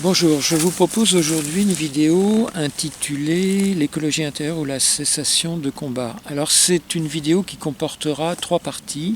Bonjour, je vous propose aujourd'hui une vidéo intitulée L'écologie intérieure ou la cessation de combat. Alors c'est une vidéo qui comportera 3 parties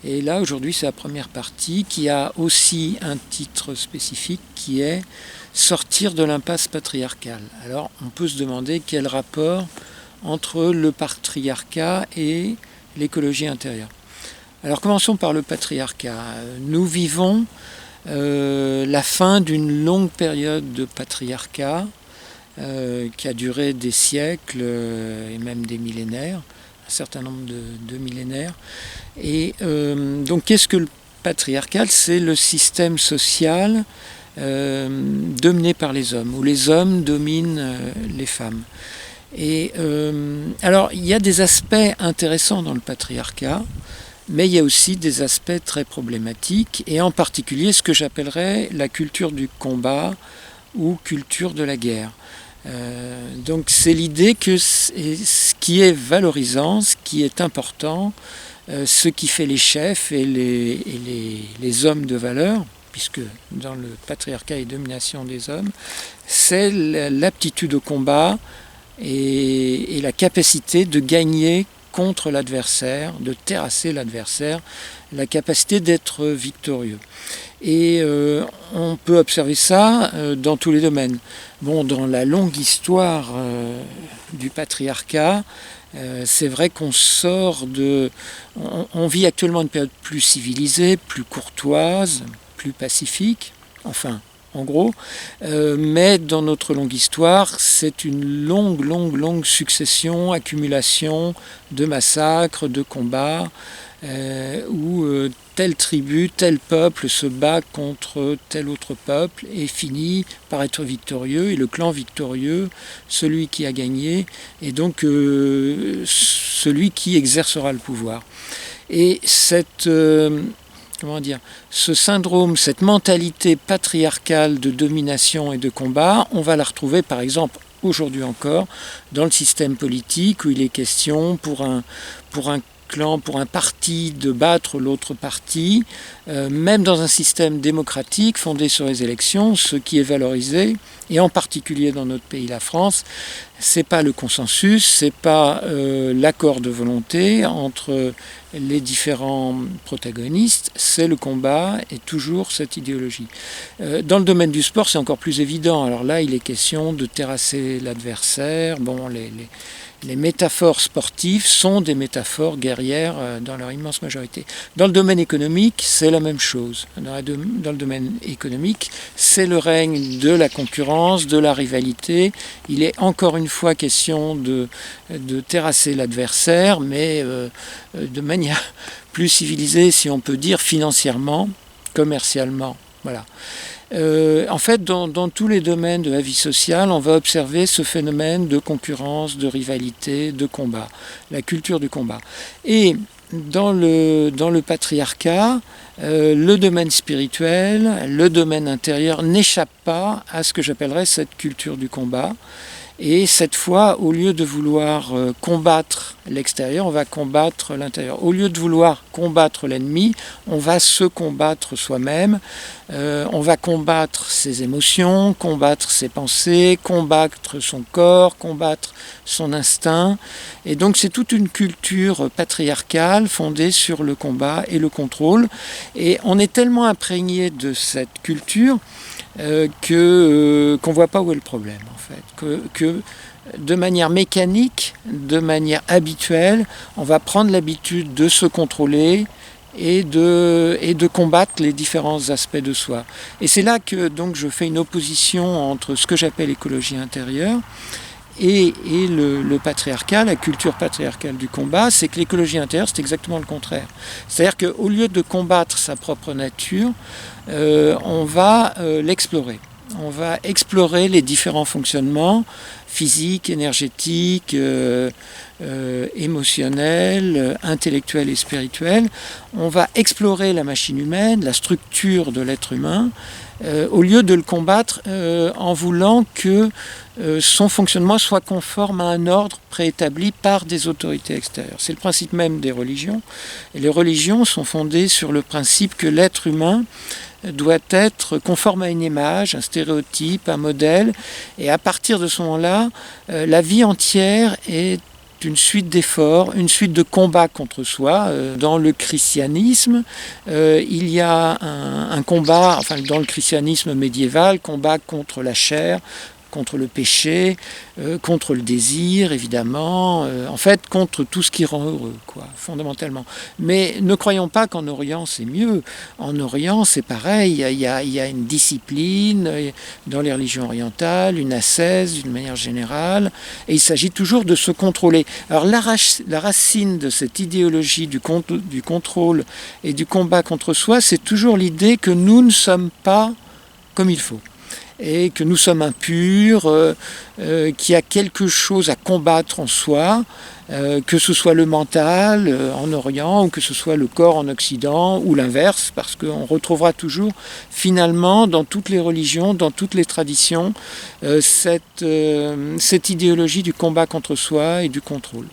et là aujourd'hui c'est la première partie qui a aussi un titre spécifique qui est Sortir de l'impasse patriarcale. Alors on peut se demander quel rapport entre le patriarcat et l'écologie intérieure. Alors commençons par le patriarcat. Nous vivons la fin d'une longue période de patriarcat qui a duré des siècles et même des millénaires, un certain nombre de millénaires. Et donc qu'est-ce que le patriarcat? C'est le système social dominé par les hommes, où les hommes dominent les femmes. Et alors il y a des aspects intéressants dans le patriarcat, mais il y a aussi des aspects très problématiques, et en particulier ce que j'appellerais la culture du combat ou culture de la guerre. Donc c'est l'idée que ce qui est valorisant, ce qui est important, ce qui fait les chefs et les hommes de valeur, puisque dans le patriarcat et domination des hommes, c'est l'aptitude au combat et la capacité de gagner contre l'adversaire, de terrasser l'adversaire, la capacité d'être victorieux. Et on peut observer ça dans tous les domaines. Bon, dans la longue histoire du patriarcat, c'est vrai qu'on sort de... On vit actuellement une période plus civilisée, plus courtoise, plus pacifique, enfin... en gros, mais dans notre longue histoire, c'est une longue succession, accumulation de massacres, de combats, où telle tribu, tel peuple se bat contre tel autre peuple et finit par être victorieux, et le clan victorieux, celui qui a gagné, est donc celui qui exercera le pouvoir. Et cette... comment dire, ce syndrome, cette mentalité patriarcale de domination et de combat, on va la retrouver par exemple aujourd'hui encore dans le système politique où il est question pour un clan, pour un parti de battre l'autre parti, même dans un système démocratique fondé sur les élections, ce qui est valorisé, et en particulier dans notre pays, la France, c'est pas le consensus, c'est pas l'accord de volonté entre les différents protagonistes, c'est le combat et toujours cette idéologie. Dans le domaine du sport, c'est encore plus évident. Alors là, il est question de terrasser l'adversaire. Bon, les métaphores sportives sont des métaphores guerrières dans leur immense majorité. Dans le domaine économique, c'est la même chose. Dans le domaine économique, c'est le règne de la concurrence, de la rivalité. Il est encore une fois question de terrasser l'adversaire, mais de manière plus civilisée, si on peut dire, financièrement, commercialement. Voilà. En fait, dans tous les domaines de la vie sociale, on va observer ce phénomène de concurrence, de rivalité, de combat, la culture du combat. Et dans le patriarcat, le domaine spirituel, le domaine intérieur n'échappe pas à ce que j'appellerais cette culture du combat. Et cette fois, au lieu de vouloir combattre l'extérieur, on va combattre l'intérieur. Au lieu de vouloir combattre l'ennemi, on va se combattre soi-même. On va combattre ses émotions, combattre ses pensées, combattre son corps, combattre son instinct. Et donc c'est toute une culture patriarcale fondée sur le combat et le contrôle. Et on est tellement imprégné de cette culture qu'on ne voit pas où est le problème en fait, que de manière mécanique, de manière habituelle, on va prendre l'habitude de se contrôler et de combattre les différents aspects de soi. Et c'est là que donc je fais une opposition entre ce que j'appelle l'écologie intérieure et le patriarcat, la culture patriarcale du combat. C'est que l'écologie intérieure, c'est exactement le contraire. C'est-à-dire qu'au lieu de combattre sa propre nature, on va l'explorer. On va explorer les différents fonctionnements physiques, énergétiques, émotionnels, intellectuels et spirituels. On va explorer la machine humaine, la structure de l'être humain, au lieu de le combattre en voulant que son fonctionnement soit conforme à un ordre préétabli par des autorités extérieures. C'est le principe même des religions. Et les religions sont fondées sur le principe que l'être humain doit être conforme à une image, un stéréotype, un modèle, et à partir de ce moment-là, la vie entière est une suite d'efforts, une suite de combats contre soi. Dans le christianisme, il y a un combat, enfin dans le christianisme médiéval, combat contre la chair, contre le péché, contre le désir, évidemment, en fait, contre tout ce qui rend heureux, quoi, fondamentalement. Mais ne croyons pas qu'en Orient, c'est mieux. En Orient, c'est pareil, il y a une discipline dans les religions orientales, une ascèse d'une manière générale, et il s'agit toujours de se contrôler. Alors, la racine de cette idéologie du contrôle et du combat contre soi, c'est toujours l'idée que nous ne sommes pas comme il faut, et que nous sommes impurs, qu'il y a quelque chose à combattre en soi, que ce soit le mental en Orient ou que ce soit le corps en Occident ou l'inverse, parce qu'on retrouvera toujours finalement dans toutes les religions, dans toutes les traditions, cette idéologie du combat contre soi et du contrôle.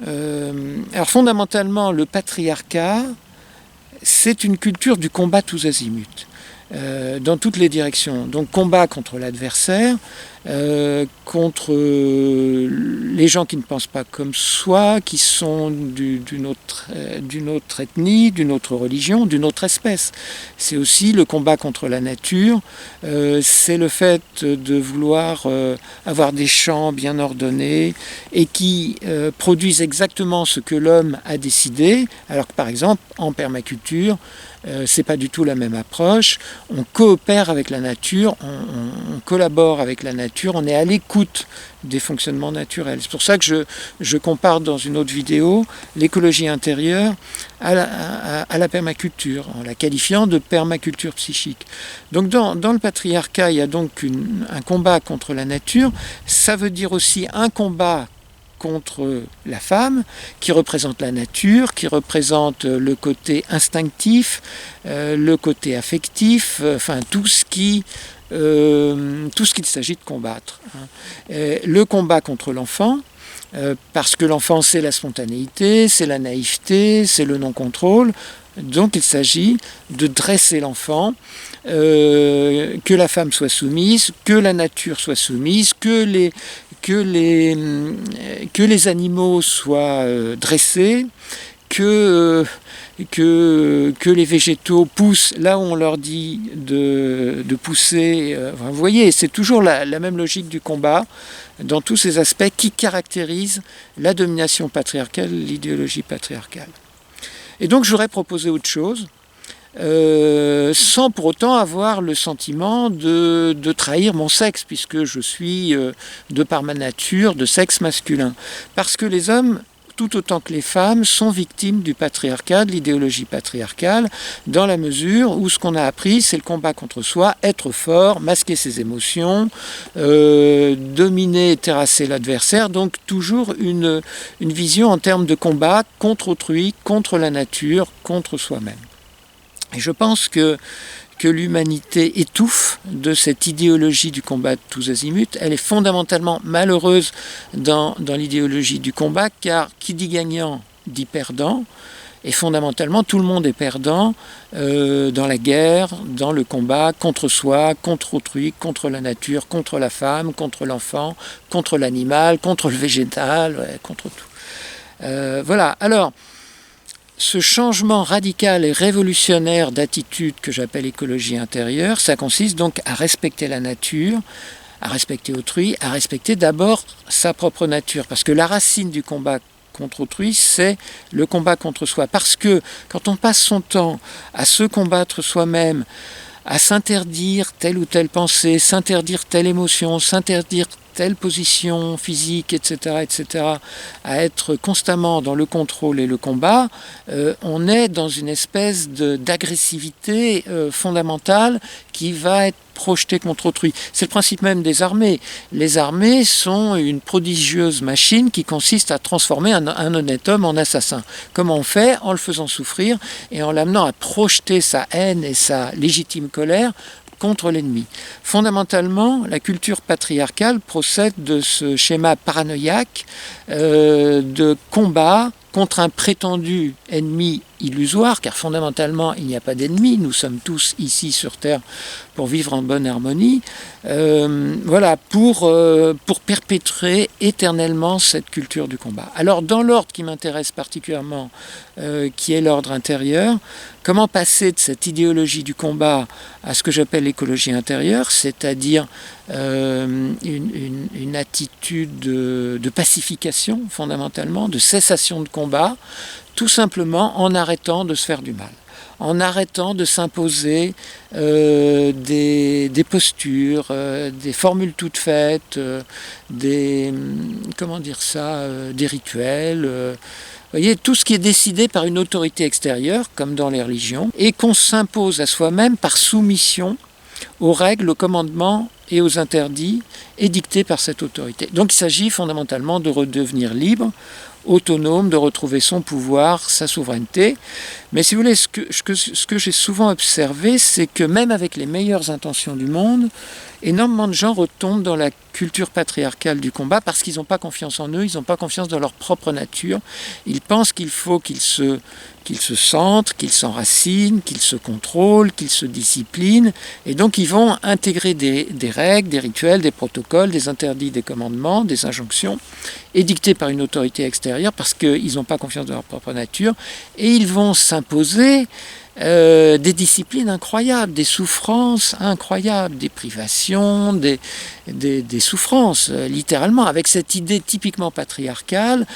Alors fondamentalement, le patriarcat, c'est une culture du combat tous azimuts. Dans toutes les directions. Donc combat contre l'adversaire, contre les gens qui ne pensent pas comme soi, qui sont d'une autre ethnie, d'une autre religion, d'une autre espèce. C'est aussi le combat contre la nature, c'est le fait de vouloir avoir des champs bien ordonnés et qui produisent exactement ce que l'homme a décidé, alors que par exemple en permaculture, c'est pas du tout la même approche. On coopère avec la nature, on collabore avec la nature, on est à l'écoute des fonctionnements naturels. C'est pour ça que je compare dans une autre vidéo l'écologie intérieure à la permaculture, en la qualifiant de permaculture psychique. Donc dans le patriarcat, il y a donc un combat contre la nature. Ça veut dire aussi un combat contre la femme, qui représente la nature, qui représente le côté instinctif, le côté affectif, enfin tout ce qu'il s'agit de combattre. Le combat contre l'enfant, parce que l'enfant c'est la spontanéité, c'est la naïveté, c'est le non-contrôle. Donc il s'agit de dresser l'enfant, que la femme soit soumise, que la nature soit soumise, que les animaux soient dressés, que les végétaux poussent là où on leur dit de pousser. Vous voyez, c'est toujours la même logique du combat dans tous ces aspects qui caractérisent la domination patriarcale, l'idéologie patriarcale. Et donc je voudrais proposer autre chose, sans pour autant avoir le sentiment de trahir mon sexe, puisque je suis, de par ma nature, de sexe masculin. Parce que les hommes, tout autant que les femmes, sont victimes du patriarcat, de l'idéologie patriarcale, dans la mesure où ce qu'on a appris, c'est le combat contre soi, être fort, masquer ses émotions, dominer et terrasser l'adversaire, donc toujours une vision en termes de combat contre autrui, contre la nature, contre soi-même. Et je pense que l'humanité étouffe de cette idéologie du combat de tous azimuts. Elle est fondamentalement malheureuse dans l'idéologie du combat, car qui dit gagnant dit perdant, et fondamentalement tout le monde est perdant dans la guerre, dans le combat contre soi, contre autrui, contre la nature, contre la femme, contre l'enfant, contre l'animal, contre le végétal, ouais, contre tout. Voilà, alors ce changement radical et révolutionnaire d'attitude que j'appelle écologie intérieure, ça consiste donc à respecter la nature, à respecter autrui, à respecter d'abord sa propre nature. Parce que la racine du combat contre autrui, c'est le combat contre soi. Parce que quand on passe son temps à se combattre soi-même, à s'interdire telle ou telle pensée, s'interdire telle émotion, s'interdire telle position physique, etc., à être constamment dans le contrôle et le combat, on est dans une espèce d'agressivité fondamentale qui va être projetée contre autrui. C'est le principe même des armées. Les armées sont une prodigieuse machine qui consiste à transformer un honnête homme en assassin. Comment on fait? En le faisant souffrir et en l'amenant à projeter sa haine et sa légitime colère contre l'ennemi. Fondamentalement, la culture patriarcale procède de ce schéma paranoïaque de combat contre un prétendu ennemi illusoire, car fondamentalement, il n'y a pas d'ennemis, nous sommes tous ici sur Terre pour vivre en bonne harmonie, voilà, pour perpétrer éternellement cette culture du combat. Alors, dans l'ordre qui m'intéresse particulièrement, qui est l'ordre intérieur, comment passer de cette idéologie du combat à ce que j'appelle l'écologie intérieure, c'est-à-dire une attitude de pacification, fondamentalement, de cessation de combat, tout simplement en arrêtant de se faire du mal, en arrêtant de s'imposer des postures, des formules toutes faites, des rituels, vous voyez, tout ce qui est décidé par une autorité extérieure, comme dans les religions, et qu'on s'impose à soi-même par soumission aux règles, aux commandements et aux interdits édictés par cette autorité. Donc il s'agit fondamentalement de redevenir libre, autonome, de retrouver son pouvoir, sa souveraineté. Mais si vous voulez, ce que j'ai souvent observé, c'est que même avec les meilleures intentions du monde, énormément de gens retombent dans la culture patriarcale du combat parce qu'ils n'ont pas confiance en eux, ils n'ont pas confiance dans leur propre nature. Ils pensent qu'il faut qu'ils se centrent, qu'ils s'enracinent, qu'ils se contrôlent, qu'ils se disciplinent. Et donc ils vont intégrer des règles, des rituels, des protocoles, des interdits, des commandements, des injonctions édictés par une autorité extérieure parce qu'ils n'ont pas confiance dans leur propre nature. Et ils vont s'imposer des disciplines incroyables, des souffrances incroyables, des privations, des souffrances, littéralement, avec cette idée typiquement patriarcale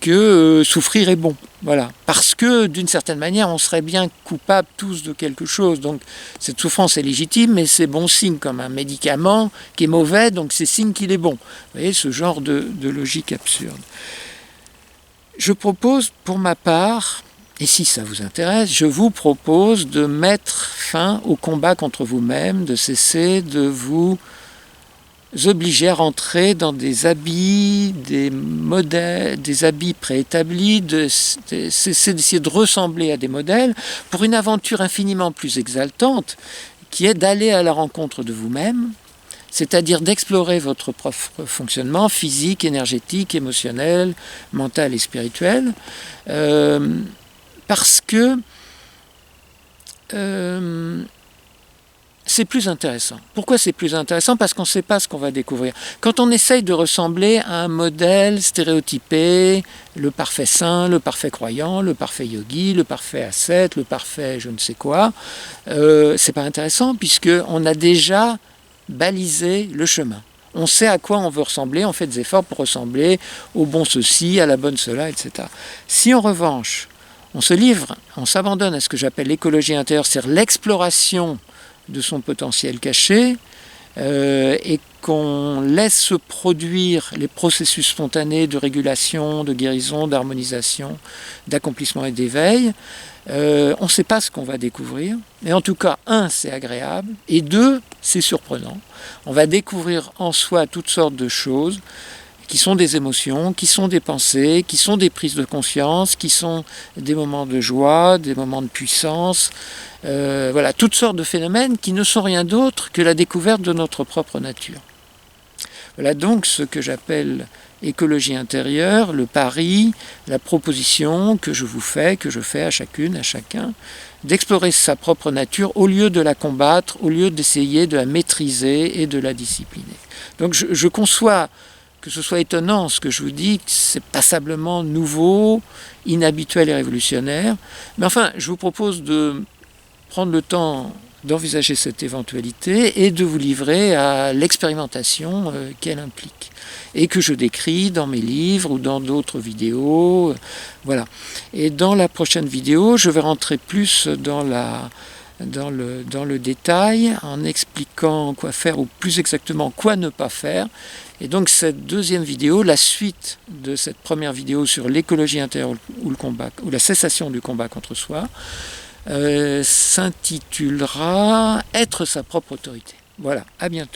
que souffrir est bon. Voilà. Parce que, d'une certaine manière, on serait bien coupables tous de quelque chose. Donc, cette souffrance est légitime, mais c'est bon signe, comme un médicament qui est mauvais, donc c'est signe qu'il est bon. Vous voyez, ce genre de logique absurde. Je propose, pour ma part, et si ça vous intéresse, je vous propose de mettre fin au combat contre vous-même, de cesser de vous obliger à rentrer dans des habits, des modèles, des habits préétablis, de cesser d'essayer de ressembler à des modèles pour une aventure infiniment plus exaltante, qui est d'aller à la rencontre de vous-même, c'est-à-dire d'explorer votre propre fonctionnement physique, énergétique, émotionnel, mental et spirituel, parce que c'est plus intéressant. Pourquoi c'est plus intéressant? Parce qu'on ne sait pas ce qu'on va découvrir. Quand on essaye de ressembler à un modèle stéréotypé, le parfait saint, le parfait croyant, le parfait yogi, le parfait ascète, le parfait je ne sais quoi, c'est pas intéressant puisqu'on a déjà balisé le chemin. On sait à quoi on veut ressembler, on fait des efforts pour ressembler au bon ceci, à la bonne cela, etc. Si en revanche, on se livre, on s'abandonne à ce que j'appelle l'écologie intérieure, c'est-à-dire l'exploration de son potentiel caché, et qu'on laisse se produire les processus spontanés de régulation, de guérison, d'harmonisation, d'accomplissement et d'éveil, on ne sait pas ce qu'on va découvrir, mais en tout cas, un, c'est agréable, et deux, c'est surprenant. On va découvrir en soi toutes sortes de choses, qui sont des émotions, qui sont des pensées, qui sont des prises de conscience, qui sont des moments de joie, des moments de puissance, voilà, toutes sortes de phénomènes qui ne sont rien d'autre que la découverte de notre propre nature. Voilà donc ce que j'appelle écologie intérieure, le pari, la proposition que je vous fais, que je fais à chacune, à chacun, d'explorer sa propre nature au lieu de la combattre, au lieu d'essayer de la maîtriser et de la discipliner. Donc je conçois que ce soit étonnant ce que je vous dis, c'est passablement nouveau, inhabituel et révolutionnaire, mais enfin, je vous propose de prendre le temps d'envisager cette éventualité et de vous livrer à l'expérimentation qu'elle implique et que je décris dans mes livres ou dans d'autres vidéos, voilà. Et dans la prochaine vidéo, je vais rentrer plus dans le détail en expliquant quoi faire ou plus exactement quoi ne pas faire. Et donc cette deuxième vidéo, la suite de cette première vidéo sur l'écologie intérieure ou le combat, ou la cessation du combat contre soi, s'intitulera « Être sa propre autorité ». Voilà, à bientôt.